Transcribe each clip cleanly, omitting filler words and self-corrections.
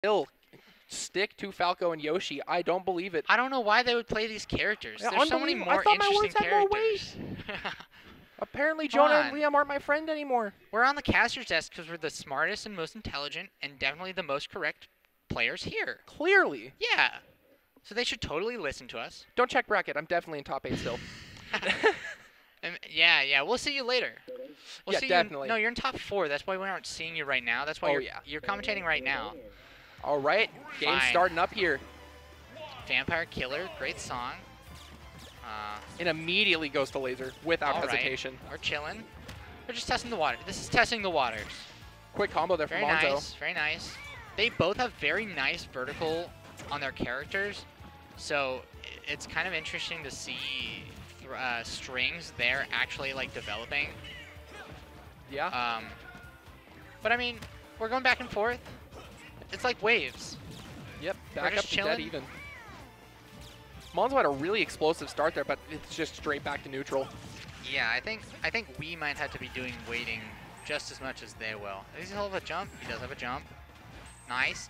still stick to Falco and Yoshi. I don't believe it. I don't know why they would play these characters. Yeah, There's so many unbelievable. I more thought my interesting words had more characters. Apparently, Come Jonah on. and Liam aren't my friend anymore. We're on the caster's desk because we're the smartest and most intelligent and definitely the most correct players here. Clearly. Yeah. So they should totally listen to us. Don't check bracket. I'm definitely in top 8 still. Yeah. We'll see you later. We'll Yeah, see definitely. No, you're in top 4. That's why we aren't seeing you right now. That's why Oh, you're commentating right now. All right. Game Fine. starting up here. Vampire Killer, great song. And immediately goes to laser without All right. hesitation. We're chilling. We're just testing the water. This is testing the waters. Quick combo there Very from Monzo. nice, very nice. They both have very nice vertical on their characters, so it's kind of interesting to see strings there actually like developing. Yeah. But I mean, we're going back and forth. It's like waves. Yep. we're Back just up to dead chilling. even. Monzo had a really explosive start there, but it's just straight back to neutral. Yeah, I think we might have to be doing waiting just as much as they will. Does he have a jump? He does have a jump. Nice.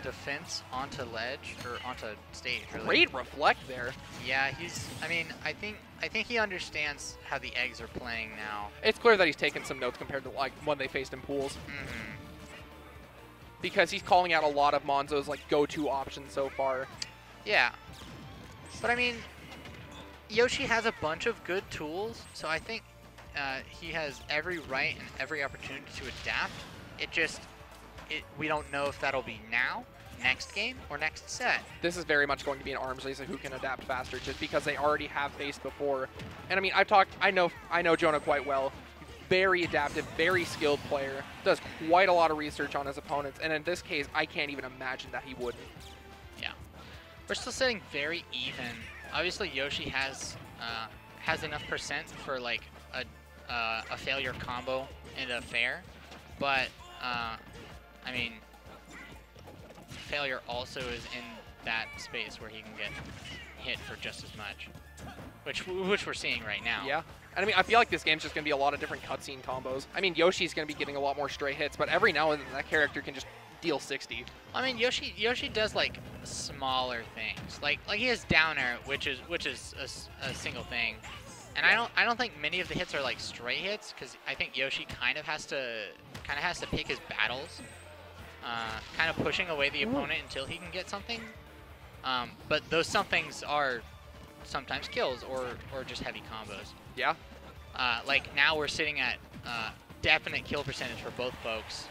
Defense onto ledge or onto stage. Really. Great reflect there. Yeah, I think he understands how the eggs are playing now. It's clear that he's taken some notes compared to like when they faced in pools. Because he's calling out a lot of Monzo's like go-to options so far. Yeah. But I mean, Yoshi has a bunch of good tools, so I think he has every right and every opportunity to adapt. We don't know if that'll be now, next game, or next set. This is very much going to be an arms race of who can adapt faster, just because they already have faced before. And I mean, I know Jonah quite well. Very adaptive, very skilled player. Does quite a lot of research on his opponents, and in this case, I can't even imagine that he wouldn't. Yeah, we're still sitting very even. Obviously, Yoshi has enough percent for like a failure combo and a fair, but I mean, failure also is in that space where he can get hit for just as much, which we're seeing right now. Yeah. And I mean, I feel like this game's just going to be a lot of different cutscene combos. I mean, Yoshi's going to be getting a lot more stray hits, but every now and then that character can just deal 60. I mean, Yoshi does like smaller things, like he has down air, which is a single thing, and Yeah. I don't think many of the hits are like stray hits, because I think Yoshi kind of has to pick his battles, kind of pushing away the opponent until he can get something. But those somethings are sometimes kills or just heavy combos. Yeah. Like now we're sitting at definite kill percentage for both folks.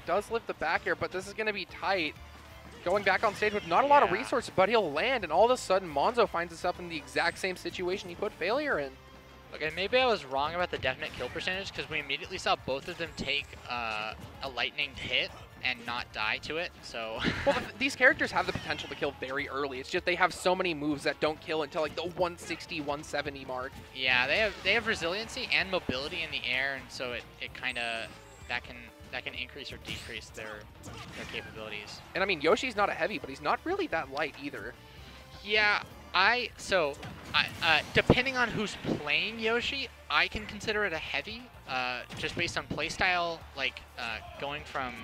Does lift the back air, but this is going to be tight. Going back on stage with not a lot of Yeah. resources, but he'll land, and all of a sudden Monzo finds himself in the exact same situation he put failure in. Okay, maybe I was wrong about the definite kill percentage, because we immediately saw both of them take a lightning hit and not die to it, so... Well, these characters have the potential to kill very early. It's just they have so many moves that don't kill until like the 160, 170 mark. Yeah, they have resiliency and mobility in the air, and so it kind of... That can increase or decrease their capabilities. And I mean, Yoshi's not a heavy, but he's not really that light either. Yeah, depending on who's playing Yoshi, I can consider it a heavy, just based on playstyle, like going from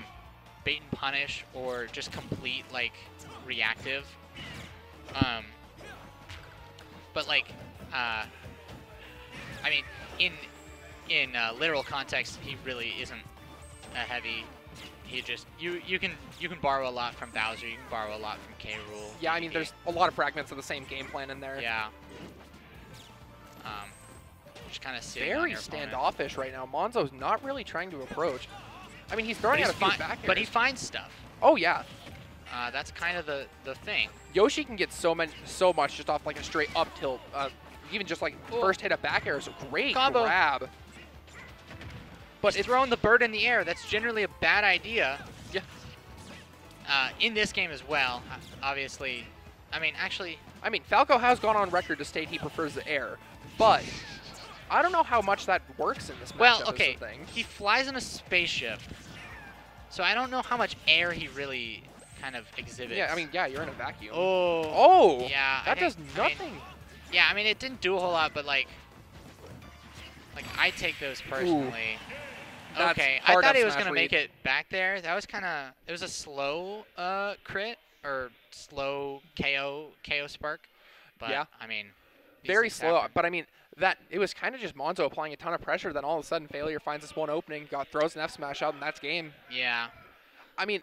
bait and punish or just complete like reactive. But like, I mean, in literal context, he really isn't a heavy. He just you can borrow a lot from Bowser. You can borrow a lot from K. Rool. Yeah, I mean, there's a lot of fragments of the same game plan in there. Yeah. Just kind of sitting on Very your opponent. standoffish right now. Monzo's not really trying to approach. I mean, he's throwing out a few back airs. But he finds stuff. Oh, yeah. That's kind of the thing. Yoshi can get so much just off like a straight up tilt. Even just like first hit a back air is a great Combo. grab. But it's throwing the bird in the air. That's generally a bad idea. Yeah. In this game as well, obviously. I mean, actually. I mean, Falco has gone on record to state he prefers the air, but I don't know how much that works in this matchup. Well, okay, is the thing. he flies in a spaceship, so I don't know how much air he really kind of exhibits. Yeah, I mean, yeah, you're in a vacuum. Oh. Oh. Yeah. That does nothing. I mean, yeah, I mean, it didn't do a whole lot, but like I take those personally. That's Okay, I hard thought F he was smash gonna make read. it back there. That was kind of. It was a slow crit or slow KO spark. But Yeah. I mean, these Very things slow, happen. but I mean, that it was kind of just Monzo applying a ton of pressure. Then all of a sudden, Failure finds this one opening, throws an F smash out, and that's game. Yeah. I mean,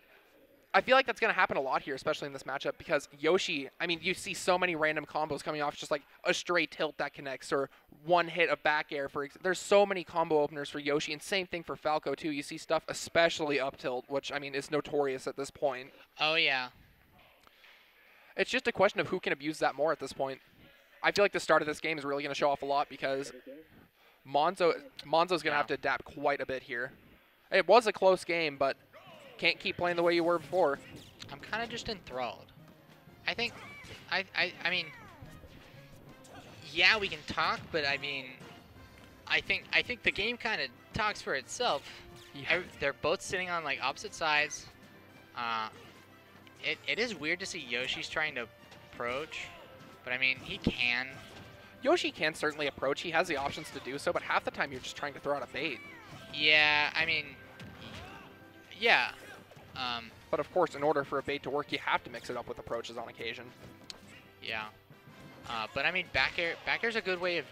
I feel like that's going to happen a lot here, especially in this matchup, because Yoshi, I mean, you see so many random combos coming off just like a straight tilt that connects or one hit of back air. There's so many combo openers for Yoshi, and same thing for Falco, too. You see stuff, especially up tilt, which, I mean, is notorious at this point. Oh, yeah. It's just a question of who can abuse that more at this point. I feel like the start of this game is really going to show off a lot because Monzo's going to have to adapt quite a bit here. It was a close game, but can't keep playing the way you were before. I'm kind of just enthralled. I think, I mean, yeah, we can talk, but I mean, I think the game kind of talks for itself. Yeah. They're both sitting on like opposite sides. It is weird to see Yoshi's trying to approach, but I mean, he can. Yoshi can certainly approach. He has the options to do so, but half the time you're just trying to throw out a bait. Yeah, I mean, yeah. But of course, in order for a bait to work, you have to mix it up with approaches on occasion. Yeah. But I mean, back air's a good way of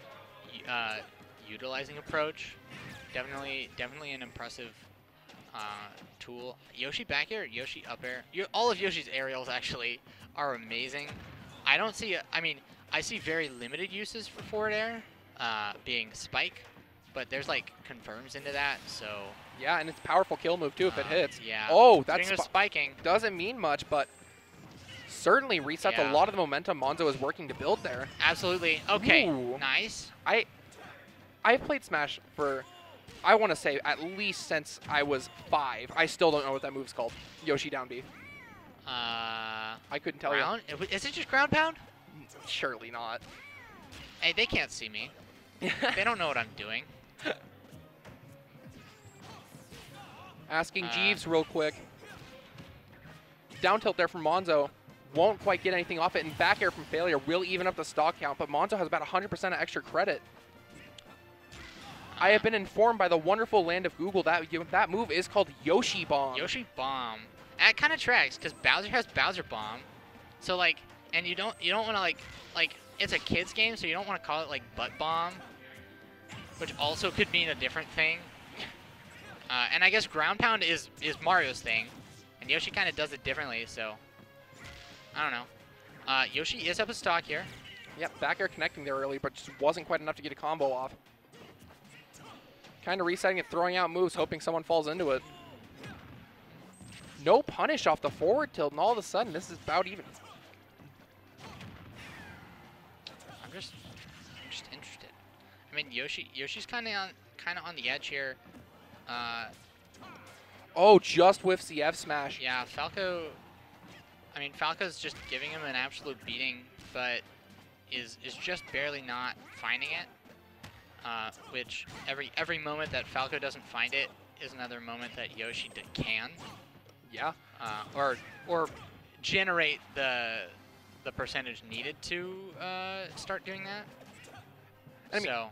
utilizing approach. Definitely an impressive tool. Yoshi back air, Yoshi up air. All of Yoshi's aerials actually are amazing. I don't see. I mean, I see very limited uses for forward air, being spike, but there's like confirms into that. So. Yeah, and it's a powerful kill move too if it hits. Yeah. Oh, that's spiking. Doesn't mean much, but certainly resets a lot of the momentum Monzo is working to build there. Absolutely. Okay. Ooh. Nice. I've played Smash for, I want to say, at least since I was 5. I still don't know what that move's called. Yoshi down B. I couldn't tell you. Is it just ground pound? Surely not. Hey, they can't see me. They don't know what I'm doing. Asking Jeeves real quick. Down tilt there from Monzo. Won't quite get anything off it, and back air from Failure will even up the stock count, but Monzo has about 100% of extra credit. I have been informed by the wonderful land of Google that that move is called Yoshi Bomb. Yoshi Bomb. That kind of tracks, because Bowser has Bowser Bomb. So, like, and you don't want to, like, it's a kid's game, so you don't want to call it, like, Butt Bomb, which also could mean a different thing. And I guess ground pound is Mario's thing, and Yoshi kind of does it differently, so I don't know. Yoshi is up a stock here. Yep, back air connecting there early, but just wasn't quite enough to get a combo off. Kind of resetting it, throwing out moves, hoping someone falls into it. No punish off the forward tilt, and all of a sudden, this is about even. I'm just interested. I mean, Yoshi's kind of on the edge here. Oh, just whiffs the F smash. Yeah, Falco. I mean, Falco's just giving him an absolute beating, but is just barely not finding it. Which every moment that Falco doesn't find it is another moment that Yoshi can. Yeah. Or generate the percentage needed to start doing that. I mean, so.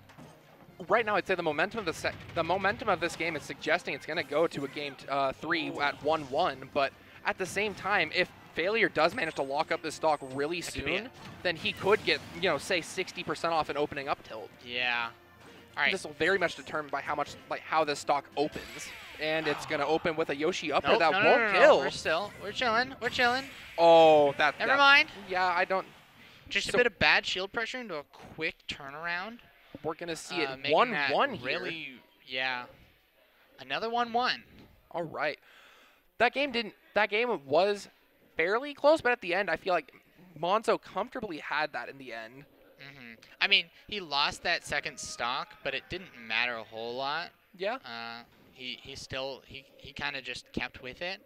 Right now, I'd say the momentum of this game is suggesting it's going to go to a game 3 at 1-1. But at the same time, if Failure does manage to lock up this stock really soon, then he could get, say 60% off an opening up tilt. Yeah. All right. This will very much determine by how this stock opens, and it's going to open with a Yoshi up air that won't kill. We're chilling. Oh, Never mind. Yeah, I don't. Just a bit of bad shield pressure into a quick turnaround. We're going to see it 1-1 here. Really, yeah. Another 1-1. All right. That game was fairly close, but at the end, I feel like Monzo comfortably had that in the end. Mm-hmm. I mean, he lost that second stock, but it didn't matter a whole lot. Yeah. He kind of just kept with it.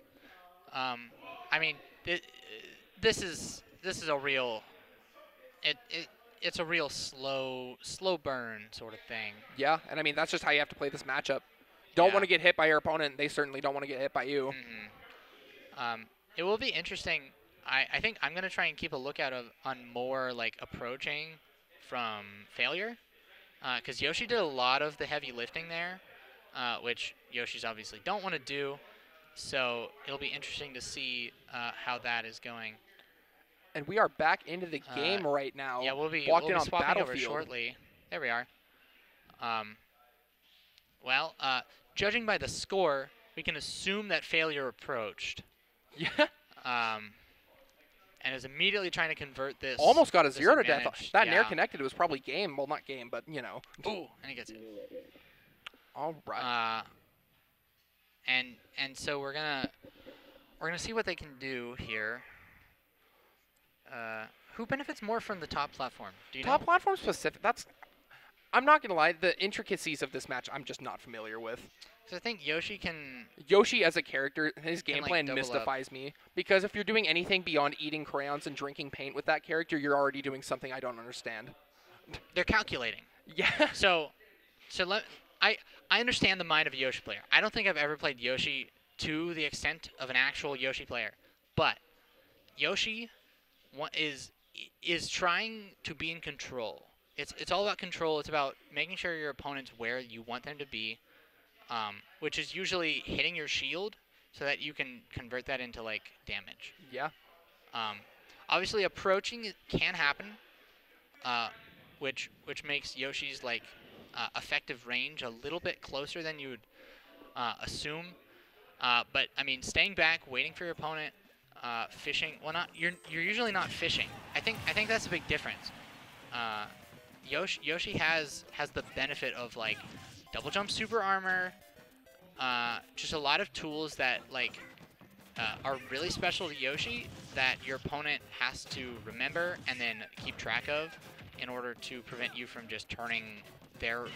I mean, this is a real. It's a real slow burn sort of thing. Yeah, and I mean, that's just how you have to play this matchup. Don't want to get hit by your opponent. They certainly don't want to get hit by you. Mm-hmm. It will be interesting. I think I'm going to try and keep a lookout on more, like, approaching from Failure. Because Yoshi did a lot of the heavy lifting there. which Yoshi's obviously don't want to do. So it'll be interesting to see how that is going. And we are back into the game right now. Yeah, we'll be Walked in on swapping over Battlefield. shortly. There we are. Well, judging by the score, we can assume that failure approached. Yeah. And is immediately trying to convert this. Almost got a 0 to death. advantage. That Yeah. Nair connected. It was probably game. Well, not game, but you know. Ooh, and he gets it. All right. And so we're gonna see what they can do here. Who benefits more from the top platform? Do you Top know? platform specific. I'm not gonna lie. The intricacies of this match, I'm just not familiar with. So I think Yoshi can. Yoshi as a character, his game Can, like, plan double mystifies me. Because if you're doing anything beyond eating crayons and drinking paint with that character, you're already doing something I don't understand. They're calculating. Yeah. So I understand the mind of a Yoshi player. I don't think I've ever played Yoshi to the extent of an actual Yoshi player, but Yoshi is trying to be in control. It's all about control. It's about making sure your opponent's where you want them to be, which is usually hitting your shield so that you can convert that into like damage. Yeah. Obviously, approaching can happen, which makes Yoshi's like effective range a little bit closer than you would assume. But I mean, staying back, waiting for your opponent, fishing. Well, you're usually not fishing. I think that's a big difference. Yoshi has the benefit of like double jump, super armor, just a lot of tools that like are really special to Yoshi that your opponent has to remember and then keep track of in order to prevent you from just turning their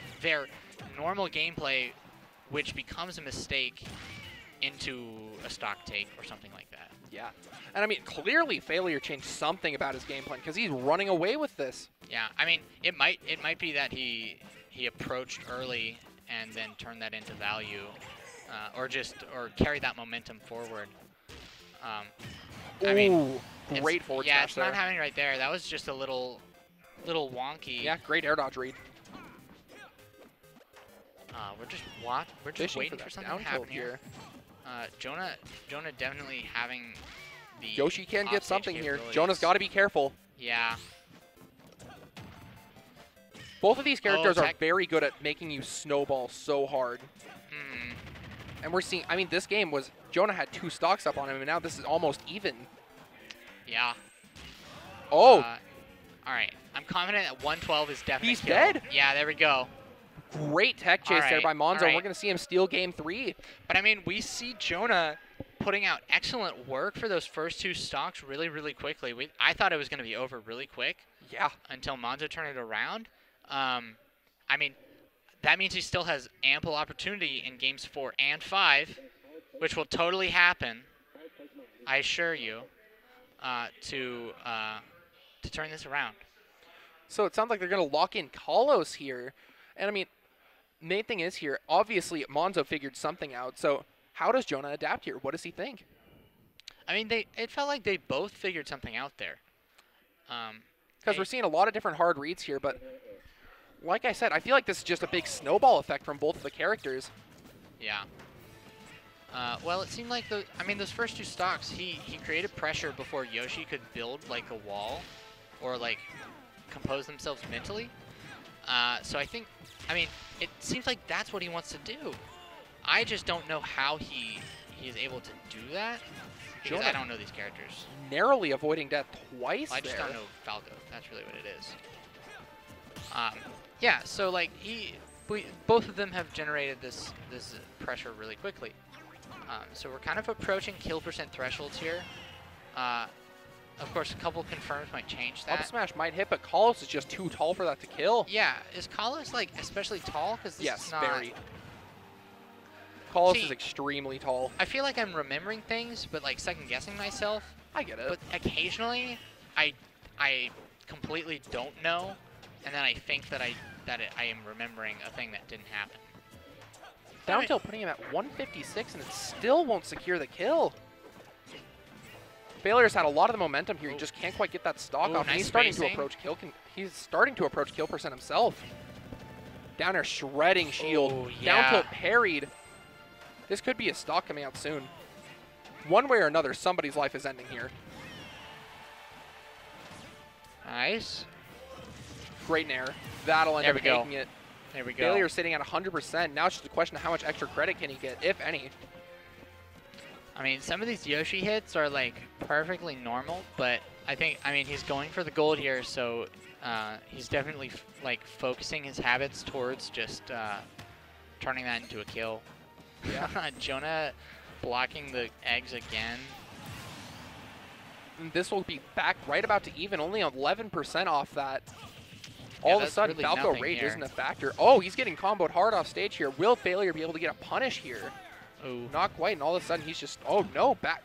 normal gameplay, which becomes a mistake, into a stock take or something like that. Yeah. And I mean, clearly failure changed something about his game plan because he's running away with this. Yeah, I mean, it might be that he approached early and then turned that into value, or carried that momentum forward. I mean, great forward yeah, smash it's there. not happening right there. That was just a little wonky. Yeah, great air dodge read. We're just waiting for for that something down to happen tilt here. Jonah definitely having the Yoshi can get offstage something here. capabilities. Jonah's got to be careful. Yeah. Both of these characters are tech- very good at making you snowball so hard. Hmm. And we're seeing, I mean, this game was, Jonah had 2 stocks up on him, and now this is almost even. Yeah. Oh, All right. I'm confident that 112 is definitely. He's dead? Yeah, there we go. great tech chase there Alright, by Monzo. alright. We're going to see him steal game 3. But I mean, we see Jonah putting out excellent work for those first 2 stocks really, really quickly. I thought it was going to be over really quick Yeah. until Monzo turned it around. I mean, that means he still has ample opportunity in games 4 and 5, which will totally happen, I assure you, to turn this around. So it sounds like they're going to lock in Kalos here. And I mean, main thing is here, obviously Monzo figured something out. So how does Jonah adapt here? What does he think? I mean, it felt like they both figured something out there. Because we're seeing a lot of different hard reads here, but like I said, I feel like this is just a big snowball effect from both of the characters. Yeah. Well, it seemed like those first 2 stocks, he created pressure before Yoshi could build like a wall or like compose themselves mentally. So I mean, it seems like that's what he wants to do. I just don't know how he is able to do that because Jonah I don't know these characters. narrowly avoiding death twice Well, I just there. don't know Falco. That's really what it is. Yeah, so like both of them have generated this pressure really quickly. So we're kind of approaching kill percent thresholds here. Of course, a couple confirms might change that. Up smash might hit, but Kalos is just too tall for that to kill. Yeah, is Kalos like especially tall? Because this Yes, is not. very. Kalos See, is extremely tall. I feel like I'm remembering things, but like second guessing myself. I get it. But occasionally, I completely don't know, and then I think that I am remembering a thing that didn't happen. Down tilt putting him at 156, and it still won't secure the kill. Failure's had a lot of the momentum here. He just can't quite get that stock off. And Nice he's starting spacing. to approach kill. He's starting to approach kill percent himself. Down air shredding shield. Oh, Down yeah. tilt parried. This could be a stock coming out soon. One way or another, somebody's life is ending here. Nice. Great nair. That'll end There up we go. taking it. There we go. Failure sitting at 100%. Now it's just a question of how much extra credit can he get, if any. I mean, some of these Yoshi hits are like perfectly normal, but I mean, he's going for the gold here, so he's definitely like focusing his habits towards just turning that into a kill. Yeah. Jonah blocking the eggs again. And this will be back right about to even, only 11% off that. All of a that's sudden, really Falco nothing Rage here. isn't a factor. Oh, he's getting comboed hard off stage here. Will Failure be able to get a punish here? Ooh. Not quite, and all of a sudden he's just, oh no, back.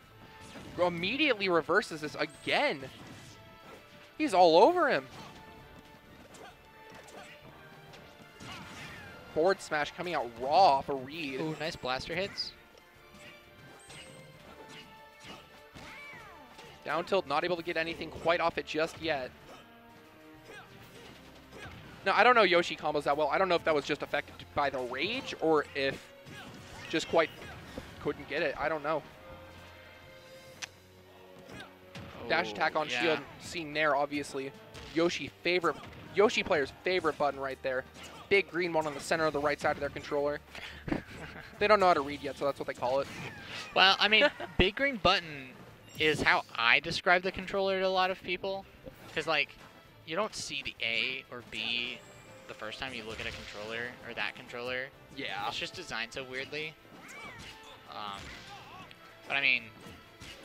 Immediately reverses this again. He's all over him. Forward smash coming out raw off a read. Ooh, nice blaster hits. Down tilt, not able to get anything quite off it just yet. Now, I don't know Yoshi combos that well. I don't know if that was just affected by the rage or if just quite couldn't get it. I don't know. Dash attack on yeah. shield, seeing Nair, obviously. Yoshi player's favorite button right there. Big green one on the center of the right side of their controller. They don't know how to read yet, so that's what they call it. Well, I mean, big green button is how I describe the controller to a lot of people. Because, like, you don't see the A or B the first time you look at a controller or that controller. Yeah. It's just designed so weirdly. But, I mean,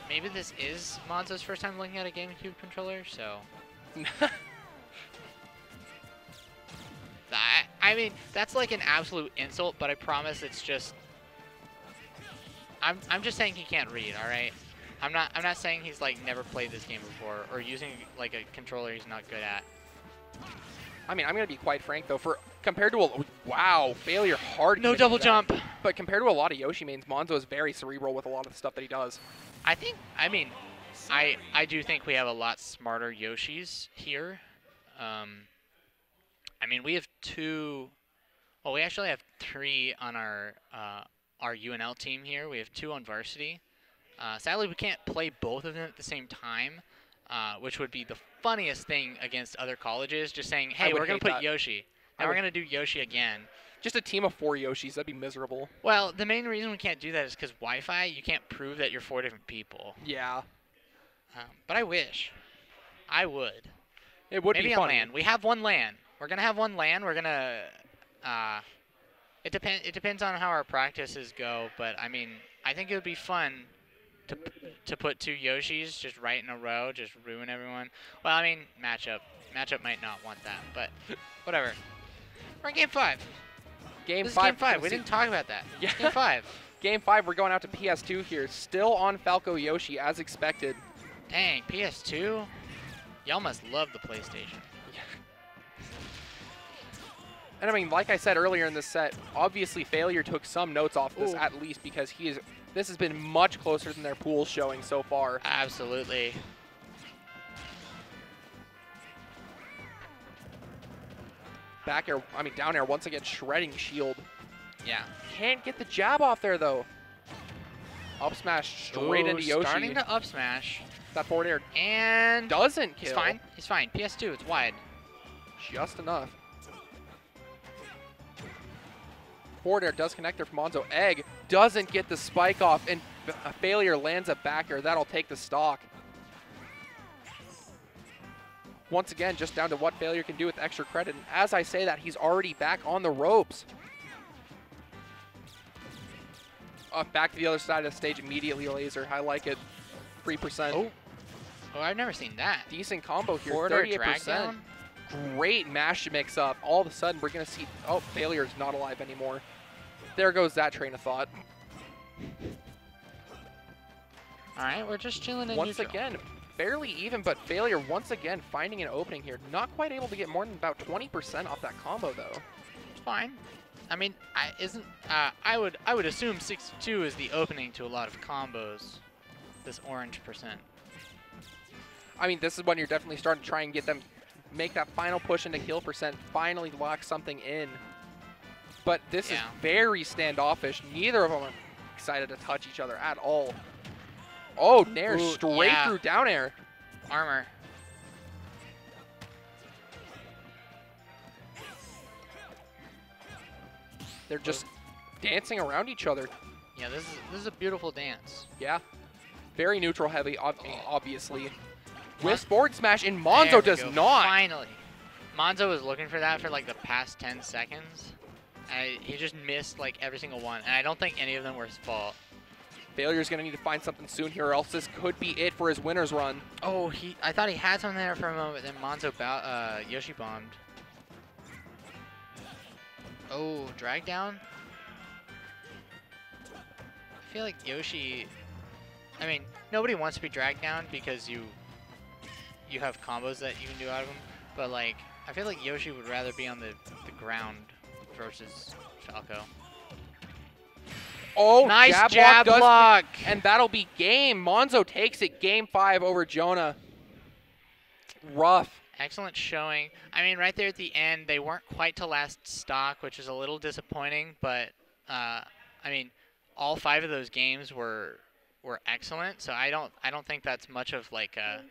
maybe this is Monzo's first time looking at a GameCube controller, so... I mean, that's like an absolute insult, but I promise it's just... I'm just saying he can't read, all right? I'm not saying he's like never played this game before or using like a controller he's not good at. I mean, I'm gonna be quite frank though. Compared to wow, Failure hard. No committed double to that. jump. But compared to a lot of Yoshi mains, Monzo is very cerebral with a lot of the stuff that he does. I do think we have a lot smarter Yoshis here. I mean, we have two. Well, we actually have three on our UNL team here. We have two on varsity. Sadly, we can't play both of them at the same time, which would be the funniest thing against other colleges. Just saying, hey, we're going to put Yoshi. Now we're going to do Yoshi again. Just a team of 4 Yoshis, that'd be miserable. Well, the main reason we can't do that is because Wi-Fi, you can't prove that you're 4 different people. Yeah. But I wish. I would. It would Maybe be on funny. LAN. We have one LAN. We're going to have one LAN. We're going to... It depends on how our practices go, but, I mean, I think it would be fun to put 2 Yoshis just right in a row, just ruin everyone. Well, I mean, matchup. Matchup might not want that, but whatever. We're in Game 5. Game This 5. is Game 5. We didn't talk about that. Yeah. Game 5. Game 5, we're going out to PS2 here. Still on Falco Yoshi, as expected. Dang, PS2? Y'all must love the PlayStation. And I mean, like I said earlier in this set, obviously Failure took some notes off this at least because this has been much closer than their pool showing so far. Absolutely. Back air, I mean down air, once again shredding shield. Yeah. Can't get the jab off there though. Up smash straight into Yoshi. Starting to up smash. That forward air And doesn't kill. he's fine. He's fine. PS2, it's wide. Just enough. Forward air does connect there from Monzo. Egg doesn't get the spike off, and a Failure lands a back air. That'll take the stock. Once again, just down to what Failure can do with extra credit. And as I say that, he's already back on the ropes. Back to the other side of the stage, immediately laser. I like it. 3%. Oh, I've never seen that. Decent combo here. Forward air 38%. drag down. Great mash mix up. All of a sudden, we're going to see... Oh, Failure's not alive anymore. There goes that train of thought. All right, we're just chilling in Once neutral. again, fairly even, but Failure once again finding an opening here. Not quite able to get more than about 20% off that combo, though. It's fine. I mean, I would assume 62 is the opening to a lot of combos. This orange percent. I mean, this is when you're definitely starting to try and get them, make that final push into kill percent, finally lock something in. but this is very standoffish. Neither of them are excited to touch each other at all. Oh, Nair straight through down air. Armor. They're just dancing around each other. Yeah, this is a beautiful dance. Yeah. Very neutral heavy, obviously. With forward smash, and Monzo does not. Finally. Monzo was looking for that for like the past 10 seconds. He just missed like every single one, and I don't think any of them were his fault. Failure's going to need to find something soon here, or else this could be it for his winner's run. Oh, I thought he had something there for a moment, then Monzo Yoshi bombed. Oh, drag down? I feel like Yoshi... I mean, nobody wants to be dragged down because you have combos that you can do out of them, but like, I feel like Yoshi would rather be on the ground versus Falco. Oh, nice jab block. And that'll be game. Monzo takes it game 5 over Jonah. Rough. Excellent showing. I mean, right there at the end, they weren't quite to last stock, which is a little disappointing, but I mean, all 5 of those games were excellent, so I don't think that's much of like a